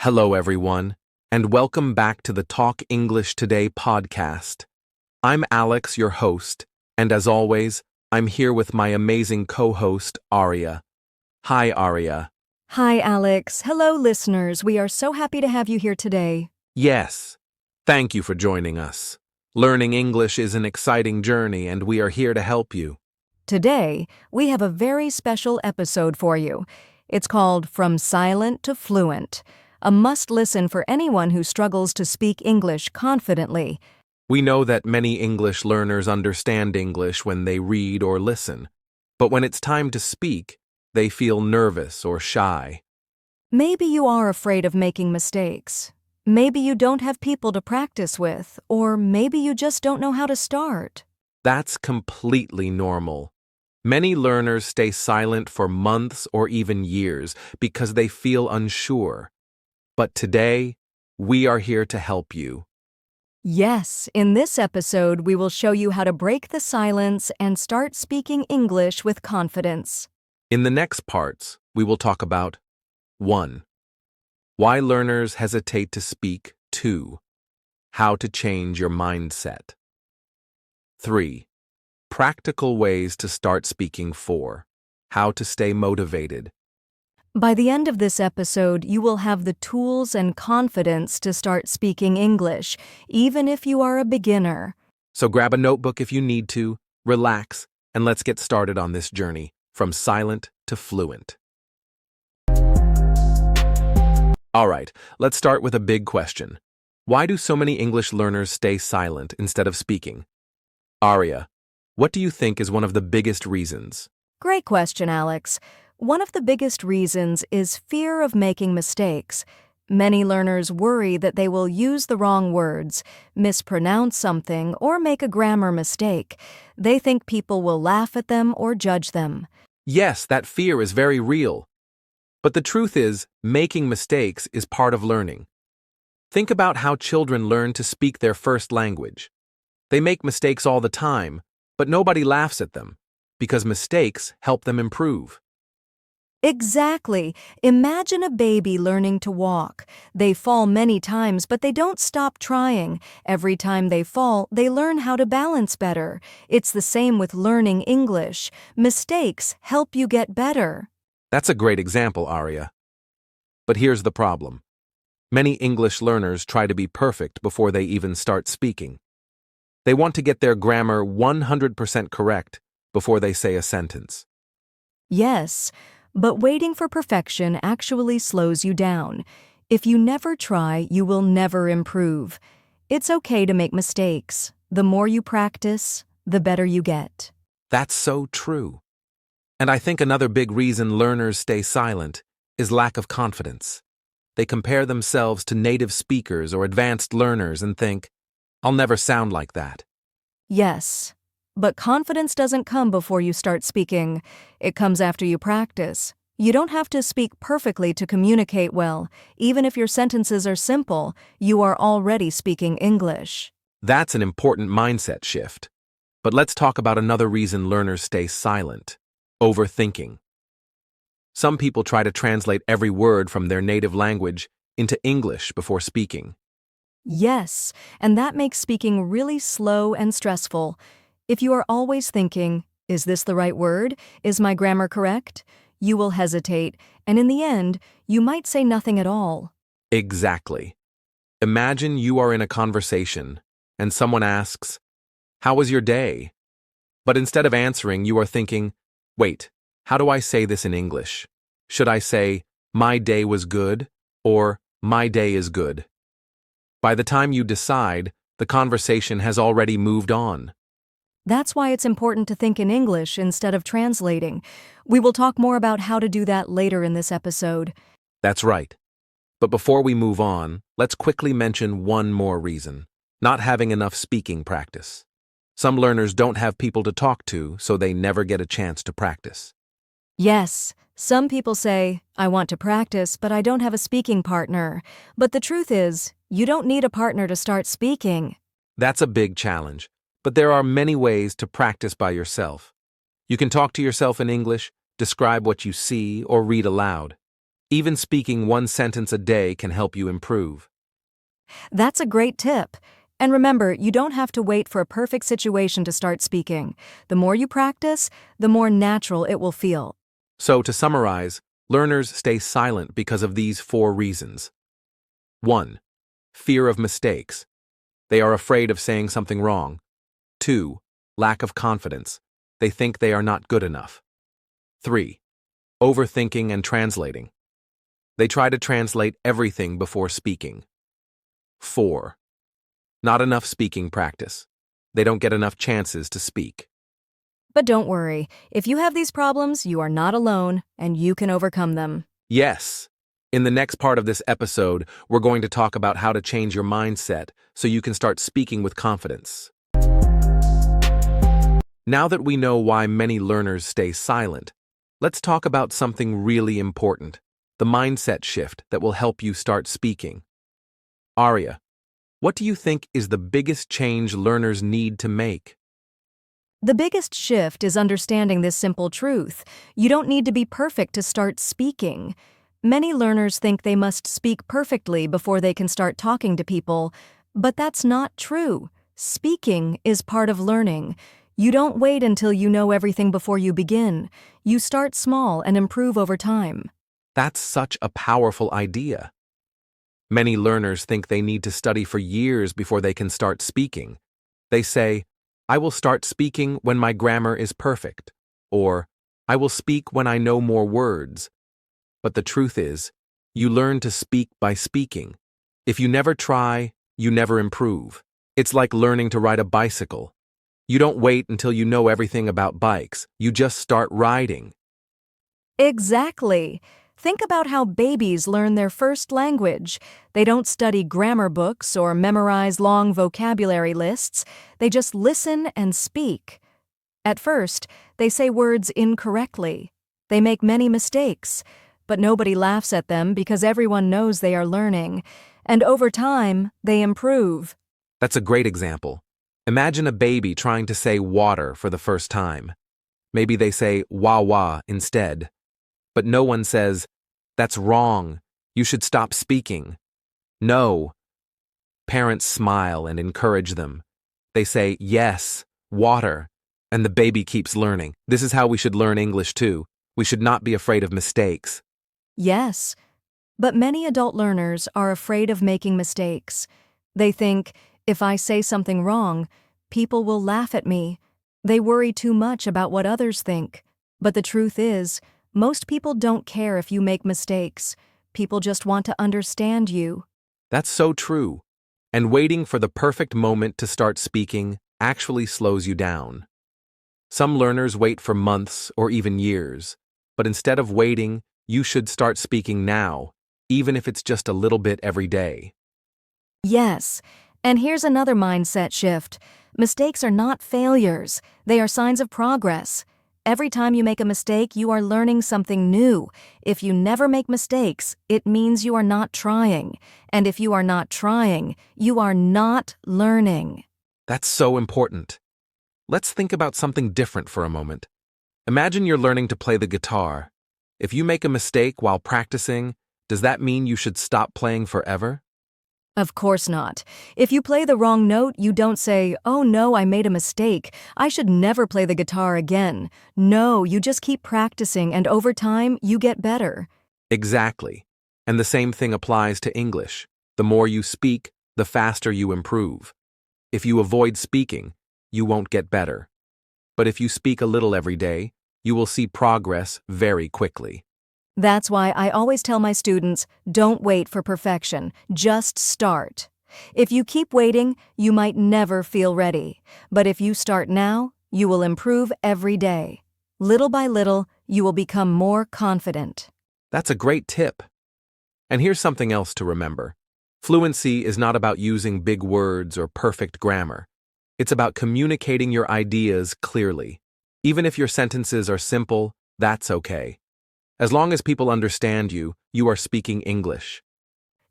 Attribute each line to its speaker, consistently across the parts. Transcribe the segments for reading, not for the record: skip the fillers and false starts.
Speaker 1: Hello, everyone, and welcome back to the Talk English Today podcast. I'm Alex, your host, and as always, I'm here with my amazing co-host, Aria. Hi, Aria.
Speaker 2: Hi, Alex. Hello, listeners. We are so happy to have you here today.
Speaker 1: Yes, thank you for joining us. Learning English is an exciting journey, and we are here to help you.
Speaker 2: Today, we have a very special episode for you. It's called From Silent to Fluent, a must-listen for anyone who struggles to speak English confidently.
Speaker 1: We know that many English learners understand English when they read or listen, but when it's time to speak, they feel nervous or shy.
Speaker 2: Maybe you are afraid of making mistakes. Maybe you don't have people to practice with, or maybe you just don't know how to start.
Speaker 1: That's completely normal. Many learners stay silent for months or even years because they feel unsure. But today, we are here to help you.
Speaker 2: Yes, in this episode, we will show you how to break the silence and start speaking English with confidence.
Speaker 1: In the next parts, we will talk about 1. Why learners hesitate to speak. 2. How to change your mindset. 3. Practical ways to start speaking. 4. How to stay motivated.
Speaker 2: By the end of this episode, you will have the tools and confidence to start speaking English, even if you are a beginner.
Speaker 1: So grab a notebook if you need to, relax, and let's get started on this journey from silent to fluent. All right, let's start with a big question. Why do so many English learners stay silent instead of speaking? Aria, what do you think is one of the biggest reasons?
Speaker 2: Great question, Alex. One of the biggest reasons is fear of making mistakes. Many learners worry that they will use the wrong words, mispronounce something, or make a grammar mistake. They think people will laugh at them or judge them.
Speaker 1: Yes, that fear is very real. But the truth is, making mistakes is part of learning. Think about how children learn to speak their first language. They make mistakes all the time, but nobody laughs at them, because mistakes help them improve.
Speaker 2: Exactly. Imagine a baby learning to walk. They fall many times, but they don't stop trying. Every time they fall, they learn how to balance better. It's the same with learning English. Mistakes help you get better.
Speaker 1: That's a great example, Aria. But here's the problem. Many English learners try to be perfect before they even start speaking. They want to get their grammar 100% correct before they say a sentence.
Speaker 2: Yes, but waiting for perfection actually slows you down. If you never try, you will never improve. It's okay to make mistakes. The more you practice, the better you get.
Speaker 1: That's so true. And I think another big reason learners stay silent is lack of confidence. They compare themselves to native speakers or advanced learners and think, I'll never sound like that.
Speaker 2: Yes, but confidence doesn't come before you start speaking. It comes after you practice. You don't have to speak perfectly to communicate well. Even if your sentences are simple, you are already speaking English.
Speaker 1: That's an important mindset shift. But let's talk about another reason learners stay silent: overthinking. Some people try to translate every word from their native language into English before speaking.
Speaker 2: Yes, and that makes speaking really slow and stressful. If you are always thinking, is this the right word? Is my grammar correct? You will hesitate, and in the end, you might say nothing at all.
Speaker 1: Exactly. Imagine you are in a conversation, and someone asks, "How was your day?" But instead of answering, you are thinking, wait, how do I say this in English? Should I say, "My day was good," or "My day is good"? By the time you decide, the conversation has already moved on.
Speaker 2: That's why it's important to think in English instead of translating. We will talk more about how to do that later in this episode.
Speaker 1: That's right. But before we move on, let's quickly mention one more reason: not having enough speaking practice. Some learners don't have people to talk to, so they never get a chance to practice.
Speaker 2: Yes, some people say, I want to practice, but I don't have a speaking partner. But the truth is, you don't need a partner to start speaking.
Speaker 1: That's a big challenge, but there are many ways to practice by yourself. You can talk to yourself in English, describe what you see, or read aloud. Even speaking one sentence a day can help you improve.
Speaker 2: That's a great tip. And remember, you don't have to wait for a perfect situation to start speaking. The more you practice, the more natural it will feel.
Speaker 1: So, to summarize, learners stay silent because of these 4 reasons. 1. Fear of mistakes. They are afraid of saying something wrong. 2. Lack of confidence. They think they are not good enough. 3. Overthinking and translating. They try to translate everything before speaking. 4. Not enough speaking practice. They don't get enough chances to speak.
Speaker 2: But don't worry, if you have these problems, you are not alone, and you can overcome them.
Speaker 1: Yes. In the next part of this episode, we're going to talk about how to change your mindset so you can start speaking with confidence. Now that we know why many learners stay silent, let's talk about something really important, the mindset shift that will help you start speaking. Arya, what do you think is the biggest change learners need to make?
Speaker 2: The biggest shift is understanding this simple truth. You don't need to be perfect to start speaking. Many learners think they must speak perfectly before they can start talking to people, but that's not true. Speaking is part of learning. You don't wait until you know everything before you begin. You start small and improve over time.
Speaker 1: That's such a powerful idea. Many learners think they need to study for years before they can start speaking. They say, I will start speaking when my grammar is perfect, or I will speak when I know more words. But the truth is, you learn to speak by speaking. If you never try, you never improve. It's like learning to ride a bicycle. You don't wait until you know everything about bikes. You just start riding.
Speaker 2: Exactly. Think about how babies learn their first language. They don't study grammar books or memorize long vocabulary lists. They just listen and speak. At first, they say words incorrectly. They make many mistakes, but nobody laughs at them because everyone knows they are learning. And over time, they improve.
Speaker 1: That's a great example. Imagine a baby trying to say water for the first time. Maybe they say wah-wah instead. But no one says, that's wrong, you should stop speaking. No. Parents smile and encourage them. They say, yes, water, and the baby keeps learning. This is how we should learn English too. We should not be afraid of mistakes.
Speaker 2: Yes, but many adult learners are afraid of making mistakes. They think, if I say something wrong, people will laugh at me. They worry too much about what others think. But the truth is, most people don't care if you make mistakes. People just want to understand you.
Speaker 1: That's so true. And waiting for the perfect moment to start speaking actually slows you down. Some learners wait for months or even years. But instead of waiting, you should start speaking now, even if it's just a little bit every day.
Speaker 2: Yes, and here's another mindset shift. Mistakes are not failures. They are signs of progress. Every time you make a mistake, you are learning something new. If you never make mistakes, it means you are not trying. And if you are not trying, you are not learning.
Speaker 1: That's so important. Let's think about something different for a moment. Imagine you're learning to play the guitar. If you make a mistake while practicing, does that mean you should stop playing forever?
Speaker 2: Of course not. If you play the wrong note, you don't say, oh no, I made a mistake. I should never play the guitar again. No, you just keep practicing and over time, you get better.
Speaker 1: Exactly. And the same thing applies to English. The more you speak, the faster you improve. If you avoid speaking, you won't get better. But if you speak a little every day, you will see progress very quickly.
Speaker 2: That's why I always tell my students, don't wait for perfection, just start. If you keep waiting, you might never feel ready. But if you start now, you will improve every day. Little by little, you will become more confident.
Speaker 1: That's a great tip. And here's something else to remember. Fluency is not about using big words or perfect grammar. It's about communicating your ideas clearly. Even if your sentences are simple, that's okay. As long as people understand you, you are speaking English.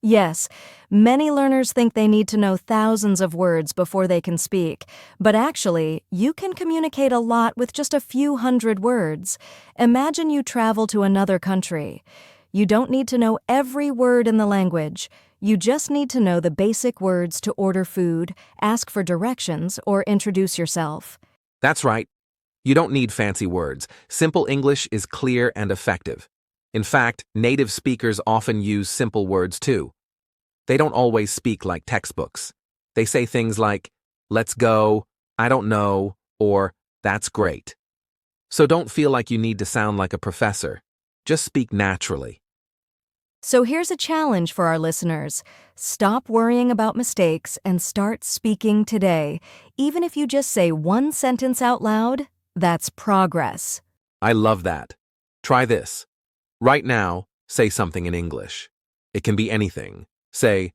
Speaker 2: Yes, many learners think they need to know thousands of words before they can speak, but actually, you can communicate a lot with just a few hundred words. Imagine you travel to another country. You don't need to know every word in the language. You just need to know the basic words to order food, ask for directions, or introduce yourself.
Speaker 1: That's right. You don't need fancy words. Simple English is clear and effective. In fact, native speakers often use simple words too. They don't always speak like textbooks. They say things like, let's go, I don't know, or that's great. So don't feel like you need to sound like a professor. Just speak naturally.
Speaker 2: So here's a challenge for our listeners. Stop worrying about mistakes and start speaking today. Even if you just say one sentence out loud, that's progress.
Speaker 1: I love that. Try this. Right now, say something in English. It can be anything. Say,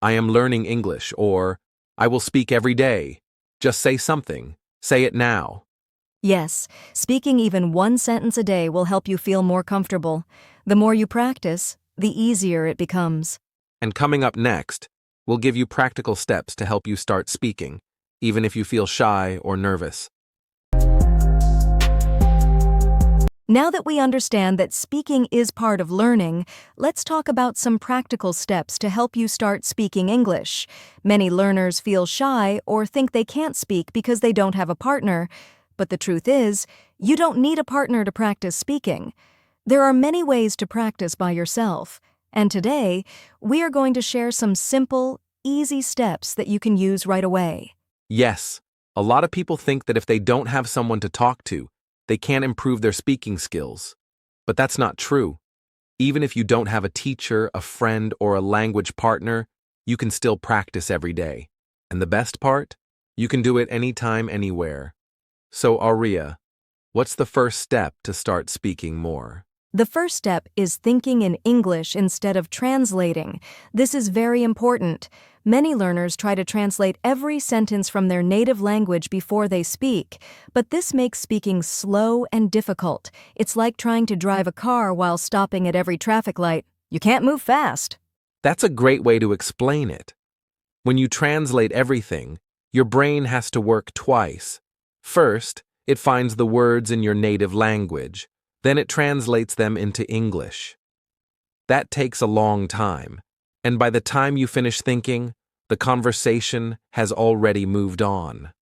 Speaker 1: I am learning English, or I will speak every day. Just say something. Say it now.
Speaker 2: Yes, speaking even one sentence a day will help you feel more comfortable. The more you practice, the easier it becomes.
Speaker 1: And coming up next, we'll give you practical steps to help you start speaking, even if you feel shy or nervous.
Speaker 2: Now that we understand that speaking is part of learning, let's talk about some practical steps to help you start speaking English. Many learners feel shy or think they can't speak because they don't have a partner. But the truth is, you don't need a partner to practice speaking. There are many ways to practice by yourself. And today, we are going to share some simple, easy steps that you can use right away.
Speaker 1: Yes, a lot of people think that if they don't have someone to talk to, they can't improve their speaking skills. But that's not true. Even if you don't have a teacher, a friend, or a language partner, you can still practice every day. And the best part? You can do it anytime, anywhere. So, Aria, what's the first step to start speaking more?
Speaker 2: The first step is thinking in English instead of translating. This is very important. Many learners try to translate every sentence from their native language before they speak, but this makes speaking slow and difficult. It's like trying to drive a car while stopping at every traffic light. You can't move fast.
Speaker 1: That's a great way to explain it. When you translate everything, your brain has to work twice. First, it finds the words in your native language. Then it translates them into English. That takes a long time, and by the time you finish thinking, the conversation has already moved on.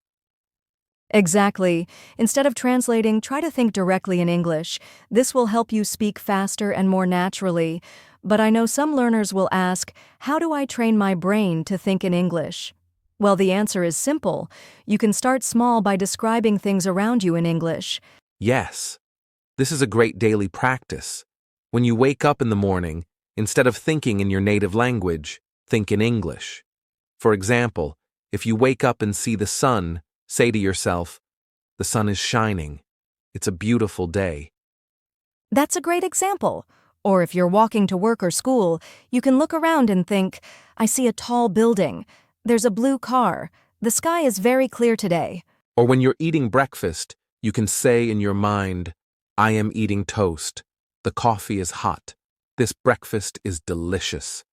Speaker 2: Exactly. Instead of translating, try to think directly in English. This will help you speak faster and more naturally. But I know some learners will ask, how do I train my brain to think in English? Well, the answer is simple. You can start small by describing things around you in English.
Speaker 1: Yes, this is a great daily practice. When you wake up in the morning, instead of thinking in your native language, think in English. For example, if you wake up and see the sun, say to yourself, the sun is shining. It's a beautiful day.
Speaker 2: That's a great example. Or if you're walking to work or school, you can look around and think, I see a tall building. There's a blue car. The sky is very clear today.
Speaker 1: Or when you're eating breakfast, you can say in your mind, I am eating toast. The coffee is hot. This breakfast is delicious.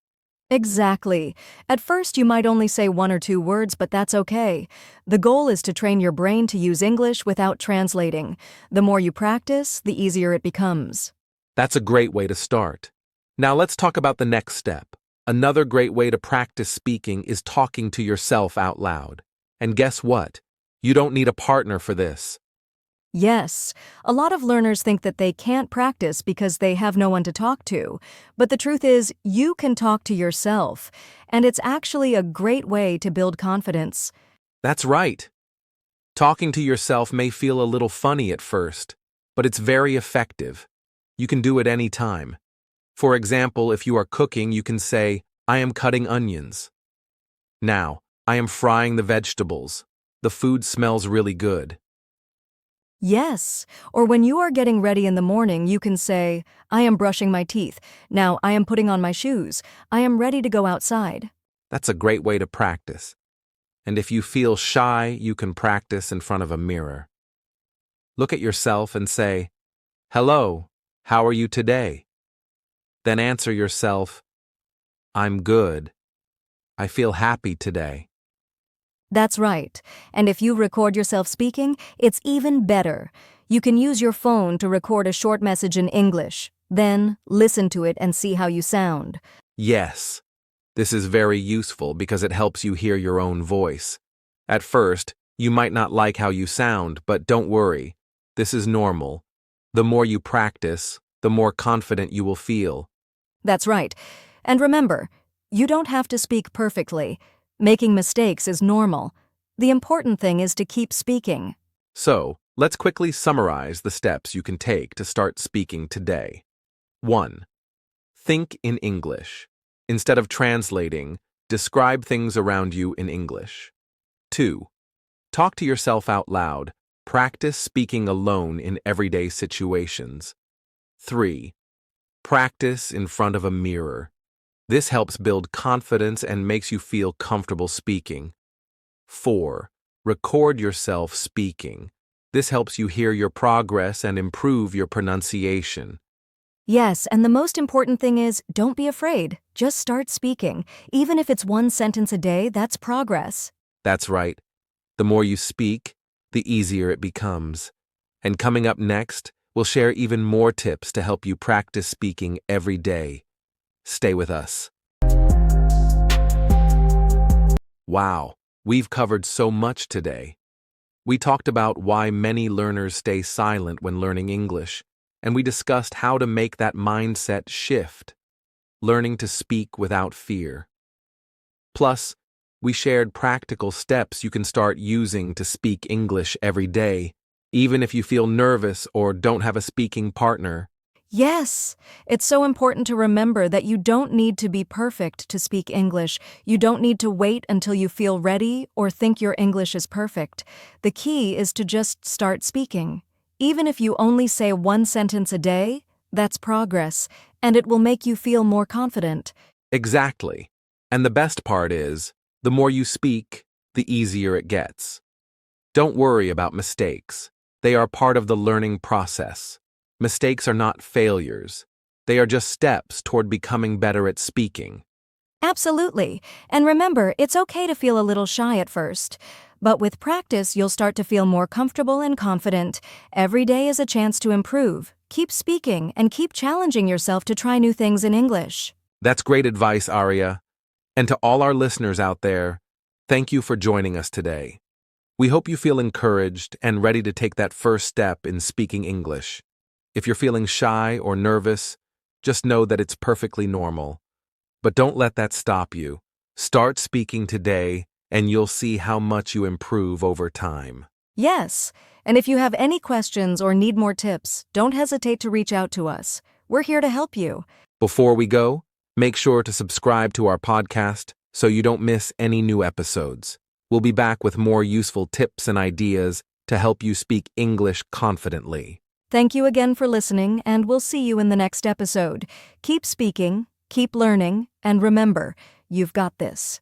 Speaker 2: Exactly. At first, you might only say one or two words, but that's okay. The goal is to train your brain to use English without translating. The more you practice, the easier it becomes.
Speaker 1: That's a great way to start. Now let's talk about the next step. Another great way to practice speaking is talking to yourself out loud. And guess what? You don't need a partner for this.
Speaker 2: Yes, a lot of learners think that they can't practice because they have no one to talk to. But the truth is, you can talk to yourself, and it's actually a great way to build confidence.
Speaker 1: That's right. Talking to yourself may feel a little funny at first, but it's very effective. You can do it any time. For example, if you are cooking, you can say, I am cutting onions. Now, I am frying the vegetables. The food smells really good.
Speaker 2: Yes, or when you are getting ready in the morning, you can say, I am brushing my teeth. Now I am putting on my shoes. I am ready to go outside.
Speaker 1: That's a great way to practice. And if you feel shy, you can practice in front of a mirror. Look at yourself and say, hello, how are you today? Then answer yourself, I'm good. I feel happy today.
Speaker 2: That's right. And if you record yourself speaking, it's even better. You can use your phone to record a short message in English. Then, listen to it and see how you sound.
Speaker 1: Yes, this is very useful because it helps you hear your own voice. At first, you might not like how you sound, but don't worry. This is normal. The more you practice, the more confident you will feel.
Speaker 2: That's right. And remember, you don't have to speak perfectly. Making mistakes is normal. The important thing is to keep speaking.
Speaker 1: So, let's quickly summarize the steps you can take to start speaking today. 1. Think in English. Instead of translating, describe things around you in English. 2. Talk to yourself out loud. Practice speaking alone in everyday situations. 3. Practice in front of a mirror. This helps build confidence and makes you feel comfortable speaking. 4. Record yourself speaking. This helps you hear your progress and improve your pronunciation.
Speaker 2: Yes, and the most important thing is, don't be afraid. Just start speaking. Even if it's one sentence a day, that's progress.
Speaker 1: That's right. The more you speak, the easier it becomes. And coming up next, we'll share even more tips to help you practice speaking every day. Stay with us. Wow, we've covered so much today. We talked about why many learners stay silent when learning English, and we discussed how to make that mindset shift, learning to speak without fear. Plus, we shared practical steps you can start using to speak English every day, even if you feel nervous or don't have a speaking partner.
Speaker 2: Yes, it's so important to remember that you don't need to be perfect to speak English. You don't need to wait until you feel ready or think your English is perfect. The key is to just start speaking. Even if you only say one sentence a day, that's progress, and it will make you feel more confident.
Speaker 1: Exactly. And the best part is, the more you speak, the easier it gets. Don't worry about mistakes. They are part of the learning process. Mistakes are not failures. They are just steps toward becoming better at speaking.
Speaker 2: Absolutely. And remember, it's okay to feel a little shy at first. But with practice, you'll start to feel more comfortable and confident. Every day is a chance to improve. Keep speaking and keep challenging yourself to try new things in English.
Speaker 1: That's great advice, Aria. And to all our listeners out there, thank you for joining us today. We hope you feel encouraged and ready to take that first step in speaking English. If you're feeling shy or nervous, just know that it's perfectly normal. But don't let that stop you. Start speaking today, and you'll see how much you improve over time.
Speaker 2: Yes, and if you have any questions or need more tips, don't hesitate to reach out to us. We're here to help you.
Speaker 1: Before we go, make sure to subscribe to our podcast so you don't miss any new episodes. We'll be back with more useful tips and ideas to help you speak English confidently.
Speaker 2: Thank you again for listening, and we'll see you in the next episode. Keep speaking, keep learning, and remember, you've got this.